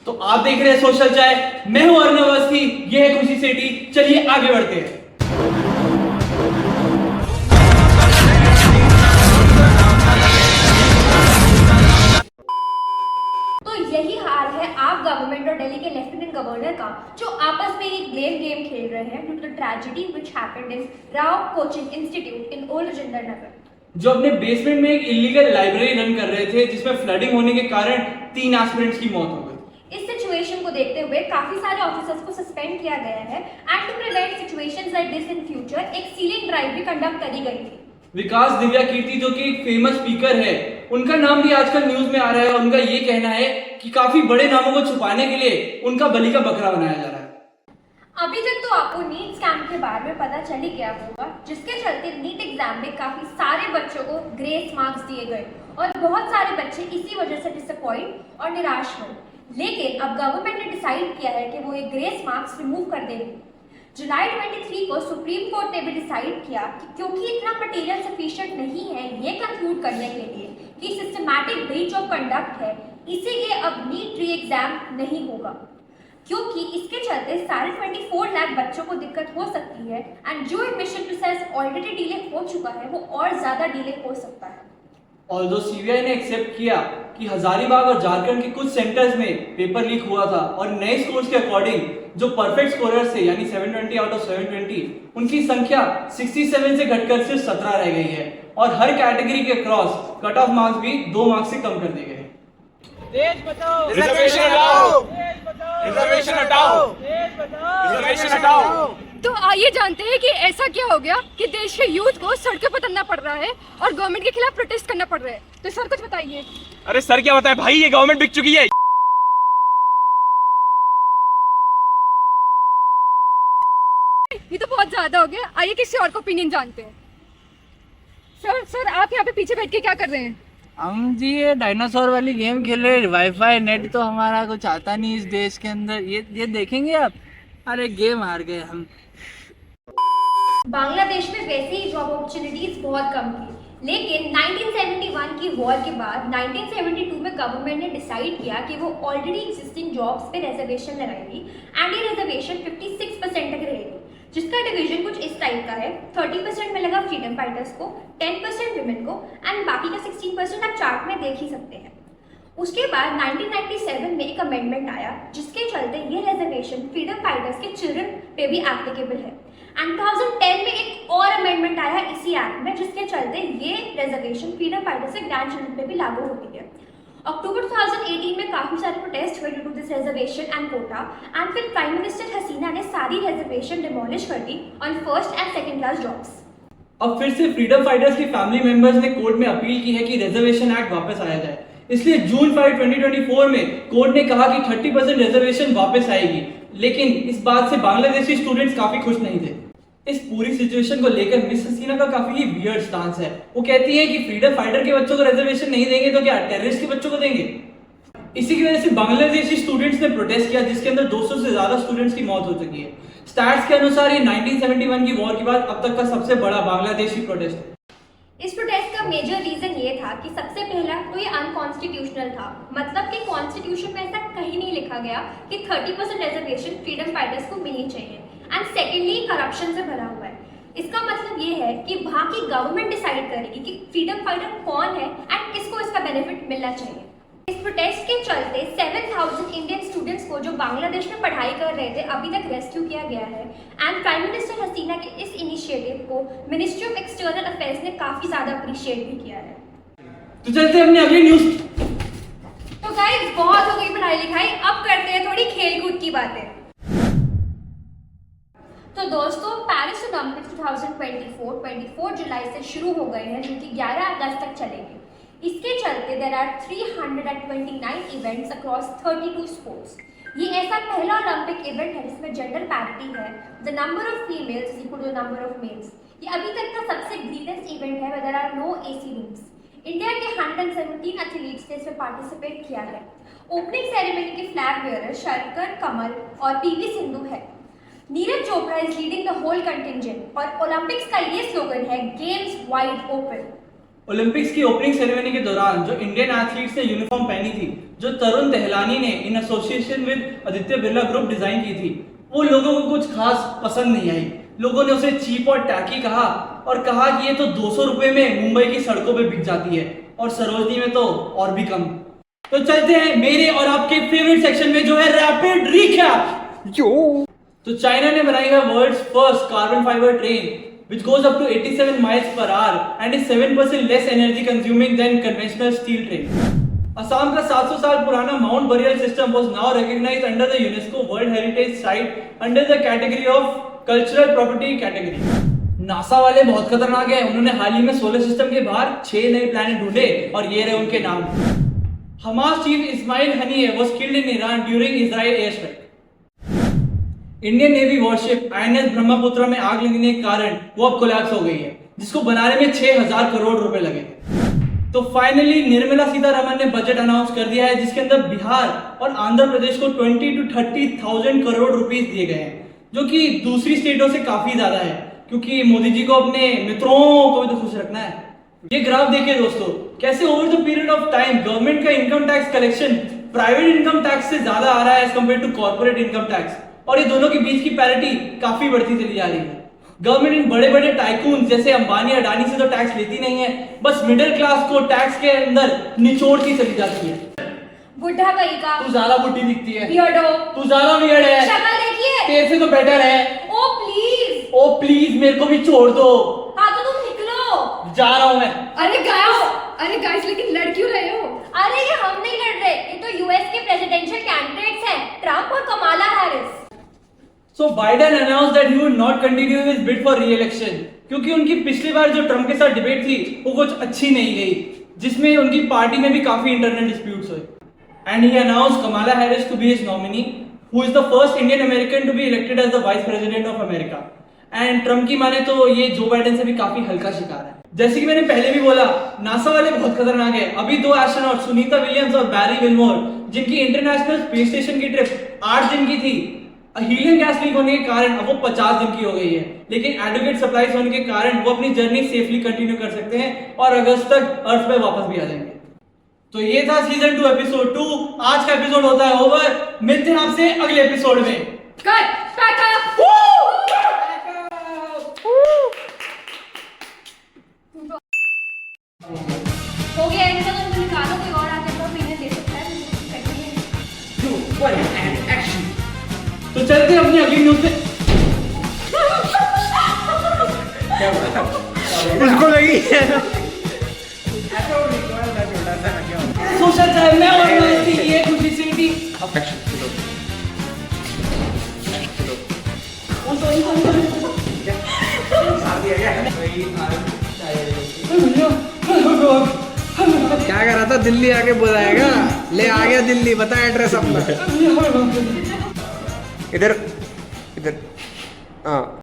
तो आप देख रहे हैं सोशल चाय, मैं हूं अर्नव अवस्थी, ये है खुशी सेठी। चलिए आगे बढ़ते हैं। तो यही हाल है आप गवर्नमेंट और दिल्ली के लेफ्टिनेंट गवर्नर का, जो आपस में एक ब्लेम गेम खेल रहे हैं due to the tragedy which happened in Rao coaching institute in old Rajendra Nagar. जो अपने बेसमेंट में एक इलीगल लाइब्रेरी रन कर रहे थे, जिसमें फ्लडिंग होने के कारण 3 एस्पिरेंट्स की मौत हो गई। इस सिचुएशन को देखते हुए काफी सारे ऑफिसर्स को सस्पेंड किया गया है and to prevent situations like this in future एक सीलिंग ड्राइव भी कंडक्ट करी गई थी। विकास दिव्या कीर्ति, जो कि एक फेमस स्पीकर है, उनका नाम भी आजकल न्यूज में आ रहा है और उनका ये कहना है कि काफी बड़े नामों को छुपाने के लिए उनका बलि का बकरा बनाया जा रहा है। अभी तक तो आपको नीट स्कैम के बारे में पता चल ही गया होगा, जिसके चलते नीट एग्जाम में काफी सारे बच्चों को ग्रेस मार्क्स दिए गए और बहुत सारे बच्चे इसी वजह से डिसअपॉइंट और निराश हुए। लेकिन अब गवर्नमेंट ने डिसाइड किया है कि वो ये ग्रेस मार्क्स रिमूव कर देगी। जुलाई 23 को सुप्रीम कोर्ट ने भी डिसाइड किया कि क्योंकि इतना मटेरियल सफिशिएंट नहीं है ये कंक्लूड करने के लिए कि सिस्टमैटिक ब्रीच ऑफ कंडक्ट है, इसीलिए अब नीट री एग्जाम नहीं होगा, क्योंकि इसके चलते साढ़े 24 लाख बच्चों को दिक्कत हो सकती है एंड जो एडमिशन प्रोसेस ऑलरेडी डिले हो चुका है वो और ज्यादा डिले हो सकता है। ऑल्दो सीबीआई ने एक्सेप्ट किया कि हजारीबाग और झारखंड के कुछ सेंटर्स में पेपर लीक हुआ था और नए स्कोर्स के अकॉर्डिंग जो परफेक्ट स्कोरर्स थे, यानी 720 आउट ऑफ 720, उनकी संख्या 67 से घटकर सिर्फ 17 रह गई है और हर कैटेगरी के क्रॉस कट ऑफ मार्क्स भी 2 मार्क्स से कम कर दिए गए। देश बचाओ, रिजर्वेशन हटाओ, देश बचाओ, रिजर्वेशन हटाओ, देश बचाओ, रिजर्वेशन हटाओ। तो आइए जानते हैं कि ऐसा क्या हो गया कि देश के यूथ को सड़कों पर उतरना पड़ रहा है और गवर्नमेंट के खिलाफ प्रोटेस्ट करना पड़ रहा है। तो सर कुछ बताइए। अरे सर क्या बताए भाई, ये गवर्नमेंट बिक चुकी है। ये तो बहुत ज्यादा हो गया। आइए किसी और का ओपिनियन जानते हैं। सर आप यहाँ पे पीछे बैठ के क्या कर रहे हैं? हम जी ये डायनासोर वाली गेम खेल रहे हैं। वाईफाई नेट तो हमारा कुछ आता नहीं इस देश के अंदर। ये देखेंगे आप। अरे गेम हार गए हम। बांग्लादेश में वैसे ही जॉब अपॉर्चुनिटीज बहुत कम थी, लेकिन 1971 की वॉर के बाद 1972 में गवर्नमेंट ने डिसाइड किया कि वो ऑलरेडी एग्जिस्टिंग जॉब्स पे रिजर्वेशन लगाएगी एंड ये रिजर्वेशन 56% तक रहेगी, जिसका डिवीजन कुछ इस टाइप का है। 30% में लगा फ्रीडम फाइटर्स को, 10% विमेन को एंड बाकी का 16% आप चार्ट में देख ही सकते हैं। उसके बाद 1997 में एक अमेंडमेंट आया, जिसके चलते ये रिजर्वेशन फ्रीडम फाइटर्स के चिल्ड्रन पे भी एप्लीकेबल है एंड 2010 में एक और अमेंडमेंट आया इसी एक्ट में, जिसके चलते ये रिजर्वेशन फ्रीडम फाइटर्स के ग्रैंड चिल्ड्रन पे भी लागू होती है। अक्टूबर 2018 में काफी सारे प्रोटेस्ट हुए due to this reservation and quota and फिर प्राइम मिनिस्टर हसीना ने सारी रिजर्वेशन डिमोलिश कर दी on first and second class jobs. अब फिर से फ्रीडम फाइटर्स की फैमिली मेंबर्स ने कोर्ट में अपील की है कि रिजर्वेशन एक्ट वापस आया जाए। इसलिए जून 5, 2024 में कोर्ट ने कहा कि 30% रिजर्वेशन वापस आएगी, लेकिन इस बात से बांग्लादेशी स्टूडेंट्स काफी खुश नहीं थे। इस पूरी सिचुएशन को लेकर मिस हसीना का काफी ही वियर्ड स्टांस है। वो कहती है कि फ्रीडम फाइटर के बच्चों को रिजर्वेशन नहीं देंगे तो क्या टेररिस्ट के बच्चों को देंगे। इसी की वजह से बांग्लादेशी स्टूडेंट्स ने प्रोटेस्ट किया, जिसके अंदर 200 से ज्यादा स्टूडेंट्स की मौत हो चुकी है। स्टैट्स के अनुसार ये 1971 की वॉर के बाद अब तक का सबसे बड़ा बांग्लादेशी प्रोटेस्ट है। इस प्रोटेस्ट का मेजर रीजन ये था कि सबसे पहला तो ये अनकॉन्स्टिट्यूशनल था, मतलब कि कॉन्स्टिट्यूशन में ऐसा कहीं नहीं लिखा गया कि 30% रिजर्वेशन फ्रीडम फाइटर्स को मिलनी चाहिए एंड सेकेंडली करप्शन से भरा हुआ है। इसका मतलब ये है कि वहाँ की गवर्नमेंट डिसाइड करेगी कि फ्रीडम फाइटर कौन है एंड किसको इसका बेनिफिट मिलना चाहिए। इस प्रोटेस्ट के चलते 7000 इंडियन स्टूडेंट्स को जो बांग्लादेश में पढ़ाई कर रहे थे अभी तक रेस्क्यू किया गया है एंड प्राइम मिनिस्टर हसीना के इस इनिशिएटिव को मिनिस्ट्री ऑफ एक्सटर्नल अफेयर्स ने काफी ज्यादा अप्रिशिएट भी किया है। तो चलते हैं अपनी अगली न्यूज। तो गाइस बहुत हो गई पढ़ाई लिखाई, अब करते हैं थोड़ी खेलकूद की बातें। तो दोस्तों पेरिस ओलंपिक्स 2024 जुलाई से शुरू हो गए हैं, जो कि 11 अगस्त तक चलेंगे। इसके चलते there are 329 events across 32 sports. ये ऐसा पहला ओलंपिक इवेंट है जिसमें जेंडर पैरिटी है। The number of females is equal to the number of males. ये अभी तक का सबसे ग्रीवेंस इवेंट है, there are no AC rooms. India के 117 एथलीट्स ने इसमें पार्टिसिपेट किया है। ओपनिंग सेरेमनी के फ्लैग बेयरर शरकर कमल और पीवी सिंधु है। Neeraj Chopra is leading the whole contingent और ओलंपिक्स का ये स्लोगन है गेम्स वाइड ओपन। ओलंपिक्स की ओपनिंग सेरेमनी के दौरान जो इंडियन एथलीट्स ने यूनिफॉर्म पहनी थी, जो तरुण तहलानी ने in association with Aditya Birla group design की थी, वो लोगों को कुछ खास पसंद नहीं आई। लोगों ने उसे चीप और टैकी कहा और कहा कि ये तो 200 रुपए में मुंबई की सड़कों पे बिक जाती है और सरोजनी में तो और भी कम। तो चलते हैं मेरे और आपके फेवरेट सेक्शन में, जो है रैपिड रिकैप। तो चाइना ने बनाई है world's first carbon fibre train which goes up to 87 miles per hour and is 7% less energy consuming than conventional steel train. Assam का 700 साल पुराना mount burial system was now recognized under the UNESCO World Heritage Site under the category of Cultural Property category. NASA वाले बहुत खतरनाक है, उन्होंने हाल ही में solar system के बाहर 6 नए प्लैनेट ढूंढे और ये रहे उनके नाम। Hamas chief Ismail Haniyeh was killed in Iran during Israel airstrike. Indian navy warship INS Brahmaputra में आग लगने के कारण वो अब कोलैप्स हो गई है, जिसको बनाने में 6000 करोड़ रुपए लगे थे। तो फाइनली निर्मला सीतारमण ने बजट अनाउंस कर दिया है, जिसके अंदर बिहार और आंध्र प्रदेश को 20 to 30,000 करोड़ रुपीस दिए गए हैं, जो कि दूसरी स्टेटों से काफी ज्यादा है, क्योंकि मोदी जी को अपने मित्रों को भी तो खुश रखना है। ये ग्राफ देखिए दोस्तों, कैसे over the period of time government का income tax collection private income tax से ज्यादा आ रहा है as compared to corporate income tax, और ये दोनों के बीच की पैरिटी काफी बढ़ती चली जा रही है। गवर्नमेंट इन बड़े बड़े टाइकून जैसे अंबानी अडानी से तो टैक्स लेती नहीं है, बस मिडिल क्लास को टैक्स के अंदर निचोड़ती चली जाती है। बुढ़ा कहीं का, तू ज्यादा बुढ़ी दिखती है, बियर्डो, तू ज्यादा वियर्ड है, शक्ल देखिए, तेरे से तो बेटर है। ओ प्लीज मेरे को भी छोड़ दो। हाँ तो तुम निकलो। जा रहा हूँ मैं। अरे गाइस लेकिन लड़ क्यों रहे हो? अरे ये हम नहीं लड़ रहे, ये तो यूएस के प्रेसिडेंशियल कैंडिडेट्स हैं, ट्रम्प और Kamala Harris. So Biden announced that he would not continue his bid for re-election, क्योंकि उनकी पिछली बार जो ट्रम्प के साथ डिबेट थी वो कुछ अच्छी नहीं गई, जिसमें उनकी पार्टी में भी काफी इंटरनल डिस्प्यूट्स हुए। And he announced Kamala Harris to be his nominee, who is the first Indian American to be elected as the Vice President of America. And Trump की माने तो ये जो बाइडेन से भी काफी हल्का शिकार है। जैसे कि मैंने पहले भी बोला, नासा वाले बहुत खतरनाक है। अभी 2 एस्ट्रोनॉट सुनीता विलियम्स और बैरी विलमोर, जिनकी इंटरनेशनल स्पेस स्टेशन की ट्रिप 8 दिन की थी, हीलियम गैस लीक होने के कारण अब वो 50 दिन की हो गई है, लेकिन एडुकेट सप्लाईज होने के कारण वो अपनी जर्नी सेफली कंटिन्यू कर सकते हैं और अगस्त तक अर्थ पे वापस भी आ जाएंगे। तो ये था सीजन 2 एपिसोड 2। आज का एपिसोड होता है ओवर, मिलते हैं आपसे अगले एपिसोड में। Cut pack up. हो गया इनका, तो तुम निकालो, कोई और आके अपना ओपिनियन दे सकता है। तो चलते हैं अपनी अगली न्यूज पे। उसको लगी सोशल चाहे मैं और मस्ती, ये खुशी सी थी। क्या कर रहा था? दिल्ली आके बुलाएगा, ले आ गया दिल्ली, बता एड्रेस अपना। इधर हाँ